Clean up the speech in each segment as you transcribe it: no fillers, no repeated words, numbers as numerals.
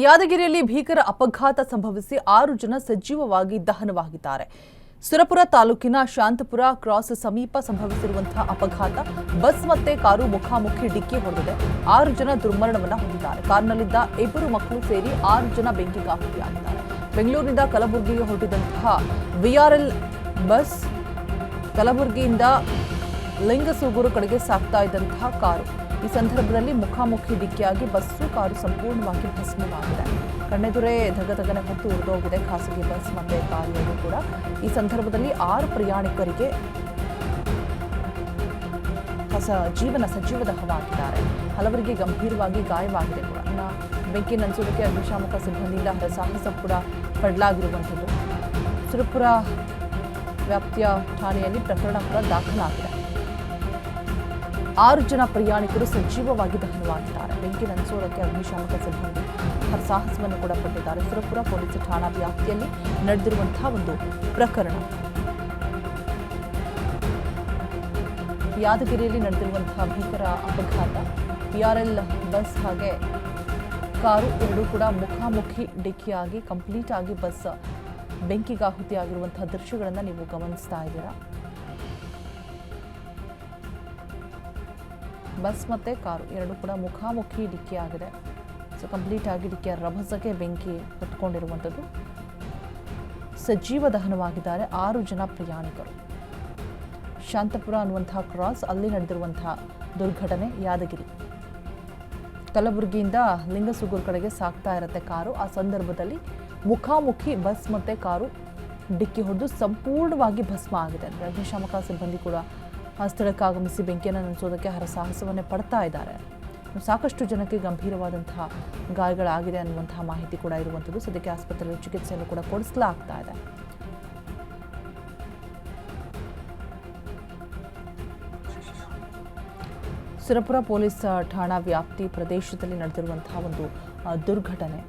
ಯಾದಗಿರಿಯಲ್ಲಿ ಭೀಕರ ಅಪಘಾತ ಸಂಭವಿಸಿ 6 ಜನ ಸಜೀವವಾಗಿ ದಹನವಾಗಿದ್ದಾರೆ. ಸುರಪುರ ತಾಲೂಕಿನ ಶಾಂತಪುರ ಕ್ರಾಸ್ ಸಮೀಪ ಸಂಭವಿಸಿರುವಂತಹ ಅಪಘಾತ ಬಸ್ ಮತ್ತೆ ಕಾರು ಮುಖಾಮುಖಿ ಡಿಕ್ಕಿ ಹೊಡೆದಿದೆ. 6 ಜನ ದುರ್ಮರಣವನ್ನ ಹೊಂದಿದ್ದಾರೆ. ಕಾರಿನಲ್ಲಿದ್ದ 2 ಮಕ್ಕಳು ಸೇರಿ 6 ಜನ ಬೆಂಕಿಗಾಹುತಿಯಾಗಿದ್ದಾರೆ. ಬೆಂಗಳೂರಿನಿಂದ ಕಲಬುರಗಿಗೆ ಹೊರಟಿದ್ದಂತಹ ವಿಆರ್ಎಲ್ ಬಸ್ ಕಲಬುರಗಿಯಿಂದ ಲಿಂಗಸೂಗೂರು ಕಡೆಗೆ ಸಾಗ್ತಾ ಇದ್ದಂತಹ ಕಾರು ಈ ಸಂದರ್ಭದಲ್ಲಿ ಮುಖಾಮುಖಿ ಡಿಕ್ಕಿಯಾಗಿ ಬಸ್ಸು ಕಾರು ಸಂಪೂರ್ಣವಾಗಿ ಭಸ್ಮವಾಗಿದೆ. ಕಣ್ಣೆದುರೇ ಧಗಧಗನೆ ಹೊತ್ತು ಉರಿದೋಗಿದೆ ಖಾಸಗಿ ಬಸ್ ಮತ್ತೆ ಕಾರು ಕೂಡ. ಈ ಸಂದರ್ಭದಲ್ಲಿ 6 ಪ್ರಯಾಣಿಕರಿಗೆ ಜೀವನ ಸಜೀವದಹವಾಗಿದ್ದಾರೆ. ಹಲವರಿಗೆ ಗಂಭೀರವಾಗಿ ಗಾಯವಾಗಿದೆ ಕೂಡ. ಬೆಂಕಿ ನಂದಿಸೋದಕ್ಕೆ ಅಗ್ನಿಶಾಮಕ ಸಿಬ್ಬಂದಿಯಿಂದ ಹರಸಾಹಸ ಕೂಡ ಪಡಲಾಗಿರುವಂಥದ್ದು. ಸುರಪುರ ವ್ಯಾಪ್ತಿಯ ಠಾಣೆಯಲ್ಲಿ ಪ್ರಕರಣ ಕೂಡ ದಾಖಲಾಗಿದೆ. 6 ಜನ ಪ್ರಯಾಣಿಕರು ಸಜೀವವಾಗಿ ದಹನವಾಗಿದ್ದಾರೆ. ಬೆಂಕಿ ನಂದಿಸೋದಕ್ಕೆ ಅಗ್ನಿಶಾಮಕ ಸಿಬ್ಬಂದಿ ಹರಸಾಹಸವನ್ನು ಕೂಡ ಪಟ್ಟಿದ್ದಾರೆ. ಸುರಪುರ ಪೊಲೀಸ್ ಠಾಣಾ ವ್ಯಾಪ್ತಿಯಲ್ಲಿ ನಡೆದಿರುವಂತಹ ಒಂದು ಪ್ರಕರಣ. ಯಾದಗಿರಿಯಲ್ಲಿ ನಡೆದಿರುವಂತಹ ಭೀಕರ ಅಪಘಾತ. ವಿಆರ್ಎಲ್ ಬಸ್ ಹಾಗೆ ಕಾರು ಎರಡೂ ಕೂಡ ಮುಖಾಮುಖಿ ಡಿಕ್ಕಿಯಾಗಿ ಕಂಪ್ಲೀಟ್ ಆಗಿ ಬಸ್ ಬೆಂಕಿಗಾಹುತಿಯಾಗಿರುವಂತಹ ದೃಶ್ಯಗಳನ್ನು ನೀವು ಗಮನಿಸ್ತಾ ಇದ್ದೀರಾ. ಬಸ್ ಮತ್ತು ಕಾರು ಎರಡೂ ಕೂಡ ಮುಖಾಮುಖಿ ಡಿಕ್ಕಿ ಆಗಿದೆ. ಸೊ ಕಂಪ್ಲೀಟ್ ಆಗಿ ಡಿಕ್ಕಿಯ ರಭಸಕ್ಕೆ ಬೆಂಕಿ ಹೊತ್ಕೊಂಡಿರುವಂಥದ್ದು. ಸಜೀವ ದಹನವಾಗಿದ್ದಾರೆ 6 ಜನ ಪ್ರಯಾಣಿಕರು. ಶಾಂತಪುರ ಅನ್ನುವಂತಹ ಕ್ರಾಸ್ ಅಲ್ಲಿ ನಡೆದಿರುವಂತಹ ದುರ್ಘಟನೆ. ಯಾದಗಿರಿ ಕಲಬುರಗಿಯಿಂದ ಲಿಂಗಸೂಗೂರು ಕಡೆಗೆ ಸಾಗ್ತಾ ಇರುತ್ತೆ ಕಾರು. ಆ ಸಂದರ್ಭದಲ್ಲಿ ಮುಖಾಮುಖಿ ಬಸ್ ಮತ್ತು ಕಾರು ಡಿಕ್ಕಿ ಹೊಡೆದು ಸಂಪೂರ್ಣವಾಗಿ ಭಸ್ಮ ಆಗಿದೆ. ಅಂದರೆ ಅಗ್ನಿಶಾಮಕ ಸಿಬ್ಬಂದಿ ಕೂಡ ಆ ಸ್ಥಳಕ್ಕೆ ಆಗಮಿಸಿ ಬೆಂಕಿಯನ್ನು ನಂದಿಸೋದಕ್ಕೆ ಹರಸಾಹಸವನ್ನೇ ಪಡ್ತಾ ಇದ್ದಾರೆ. ಸಾಕಷ್ಟು ಜನಕ್ಕೆ ಗಂಭೀರವಾದಂತಹ ಗಾಯಗಳಾಗಿದೆ ಅನ್ನುವಂತಹ ಮಾಹಿತಿ ಕೂಡ ಇರುವಂಥದ್ದು. ಸದ್ಯಕ್ಕೆ ಆಸ್ಪತ್ರೆಯಲ್ಲಿ ಚಿಕಿತ್ಸೆಯನ್ನು ಕೂಡ ಕೊಡಿಸಲಾಗ್ತಾ ಇದೆ. ಸುರಪುರ ಪೊಲೀಸ್ ಠಾಣಾ ವ್ಯಾಪ್ತಿ ಪ್ರದೇಶದಲ್ಲಿ ನಡೆದಿರುವಂತಹ ಒಂದು ದುರ್ಘಟನೆ.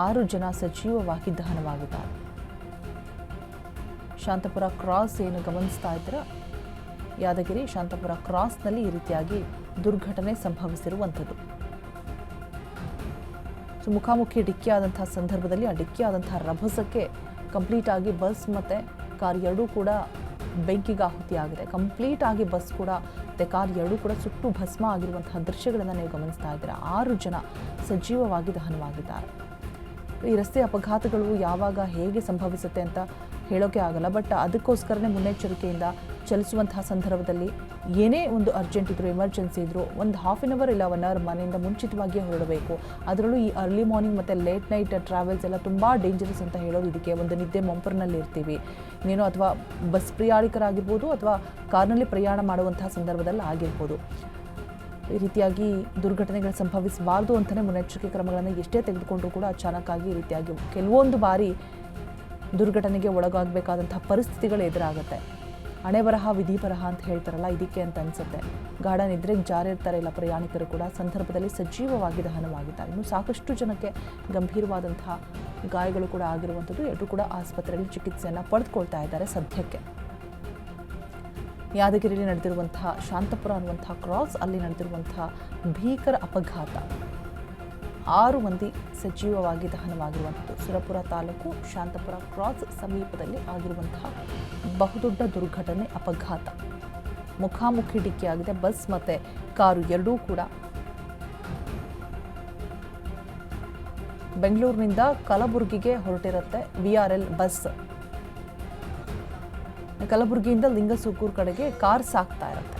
6 ಜನ ಸಜೀವವಾಗಿ ದಹನವಾಗಿದ್ದಾರೆ. ಶಾಂತಪುರ ಕ್ರಾಸ್ ಏನು ಗಮನಿಸ್ತಾ ಇದ್ದೀರಾ, ಯಾದಗಿರಿ ಶಾಂತಪುರ ಕ್ರಾಸ್ನಲ್ಲಿ ಈ ರೀತಿಯಾಗಿ ದುರ್ಘಟನೆ ಸಂಭವಿಸಿರುವಂಥದ್ದು. ಸೊ ಮುಖಾಮುಖಿ ಡಿಕ್ಕಿಯಾದಂತಹ ಸಂದರ್ಭದಲ್ಲಿ ಆ ಡಿಕ್ಕಿಯಾದಂತಹ ರಭಸಕ್ಕೆ ಕಂಪ್ಲೀಟ್ ಆಗಿ ಬಸ್ ಮತ್ತು ಕಾರ್ ಎರಡೂ ಕೂಡ ಬೆಂಕಿಗಾಹುತಿಯಾಗಿದೆ. ಕಂಪ್ಲೀಟ್ ಆಗಿ ಬಸ್ ಕೂಡ ಮತ್ತು ಕಾರ್ ಎರಡೂ ಕೂಡ ಸುಟ್ಟು ಭಸ್ಮ ಆಗಿರುವಂತಹ ದೃಶ್ಯಗಳನ್ನು ನೀವು ಗಮನಿಸ್ತಾ ಇದ್ದೀರಾ. 6 ಜನ ಸಜೀವವಾಗಿ ದಹನವಾಗಿದ್ದಾರೆ. ಈ ರಸ್ತೆ ಅಪಘಾತಗಳು ಯಾವಾಗ ಹೇಗೆ ಸಂಭವಿಸುತ್ತೆ ಅಂತ ಹೇಳೋಕೆ ಆಗಲ್ಲ. ಬಟ್ ಅದಕ್ಕೋಸ್ಕರನೇ ಮುನ್ನೆಚ್ಚರಿಕೆಯಿಂದ ಚಲಿಸುವಂತಹ ಸಂದರ್ಭದಲ್ಲಿ ಏನೇ ಒಂದು ಅರ್ಜೆಂಟ್ ಇದ್ದರೂ, ಎಮರ್ಜೆನ್ಸಿ ಇದ್ದರೂ ಒಂದು ಹಾಫ್ ಆನ್ ಅವರ್ ಇಲ್ಲ 1 ಅವರ್ ಮನೆಯಿಂದ ಮುಂಚಿತವಾಗಿಯೇ ಹೊರಡಬೇಕು. ಅದರಲ್ಲೂ ಈ ಅರ್ಲಿ ಮಾರ್ನಿಂಗ್ ಮತ್ತು ಲೇಟ್ ನೈಟ್ ಟ್ರಾವೆಲ್ಸ್ ಎಲ್ಲ ತುಂಬ ಡೇಂಜರಸ್ ಅಂತ ಹೇಳೋದು ಇದಕ್ಕೆ. ಒಂದು ನಿದ್ದೆ ಮಂಪರ್ನಲ್ಲಿ ಇರ್ತೀವಿ ನೀನು, ಅಥವಾ ಬಸ್ ಪ್ರಯಾಣಿಕರಾಗಿರ್ಬೋದು ಅಥವಾ ಕಾರ್ನಲ್ಲಿ ಪ್ರಯಾಣ ಮಾಡುವಂತಹ ಸಂದರ್ಭದಲ್ಲಿ ಆಗಿರ್ಬೋದು. ಈ ರೀತಿಯಾಗಿ ದುರ್ಘಟನೆಗಳು ಸಂಭವಿಸಬಾರ್ದು ಅಂತಲೇ ಮುನ್ನೆಚ್ಚರಿಕೆ ಕ್ರಮಗಳನ್ನು ಎಷ್ಟೇ ತೆಗೆದುಕೊಂಡ್ರೂ ಕೂಡ ಅಚಾನಕ್ಕಾಗಿ ಈ ರೀತಿಯಾಗಿ ಕೆಲವೊಂದು ಬಾರಿ ದುರ್ಘಟನೆಗೆ ಒಳಗಾಗಬೇಕಾದಂತಹ ಪರಿಸ್ಥಿತಿಗಳು ಎದುರಾಗುತ್ತೆ. ಹಣೆ ಬರಹ ವಿಧಿ ಬರಹ ಅಂತ ಹೇಳ್ತಾರಲ್ಲ, ಇದಕ್ಕೆ ಅಂತ ಅನಿಸುತ್ತೆ. ಗಾಢ ನಿದ್ರೆಗೆ ಜಾರಿರ್ತಾರೆ ಇಲ್ಲ ಪ್ರಯಾಣಿಕರು ಕೂಡ. ಸಂದರ್ಭದಲ್ಲಿ ಸಜೀವವಾಗಿ ದಹನವಾಗಿದ್ದಾರೆ. ಇನ್ನು ಸಾಕಷ್ಟು ಜನಕ್ಕೆ ಗಂಭೀರವಾದಂತಹ ಗಾಯಗಳು ಕೂಡ ಆಗಿರುವಂಥದ್ದು. ಎಲ್ಲರೂ ಕೂಡ ಆಸ್ಪತ್ರೆಯಲ್ಲಿ ಚಿಕಿತ್ಸೆಯನ್ನು ಪಡೆದುಕೊಳ್ತಾ ಇದ್ದಾರೆ ಸದ್ಯಕ್ಕೆ. ಯಾದಗಿರಿಯಲ್ಲಿ ನಡೆದಿರುವಂತಹ ಶಾಂತಪುರ ಅನ್ನುವಂತಹ ಕ್ರಾಸ್ ಅಲ್ಲಿ ನಡೆದಿರುವಂತಹ ಭೀಕರ ಅಪಘಾತ. 6 ಮಂದಿ ಸಜೀವವಾಗಿ ದಹನವಾಗಿರುವಂಥದ್ದು. ಸುರಪುರ ತಾಲೂಕು ಶಾಂತಪುರ ಕ್ರಾಸ್ ಸಮೀಪದಲ್ಲಿ ಆಗಿರುವಂತಹ ಬಹುದೊಡ್ಡ ದುರ್ಘಟನೆ, ಅಪಘಾತ. ಮುಖಾಮುಖಿ ಡಿಕ್ಕಿಯಾಗಿದೆ ಬಸ್ ಮತ್ತು ಕಾರು ಎರಡೂ ಕೂಡ. ಬೆಂಗಳೂರಿನಿಂದ ಕಲಬುರಗಿಗೆ ಹೊರಟಿರುತ್ತೆ ವಿಆರ್ಎಲ್ ಬಸ್. ಕಲಬುರಗಿಯಿಂದ ಲಿಂಗಸೂಗೂರು ಕಡೆಗೆ ಕಾರ್ ಸಾಗ್ತಾ ಇರುತ್ತೆ.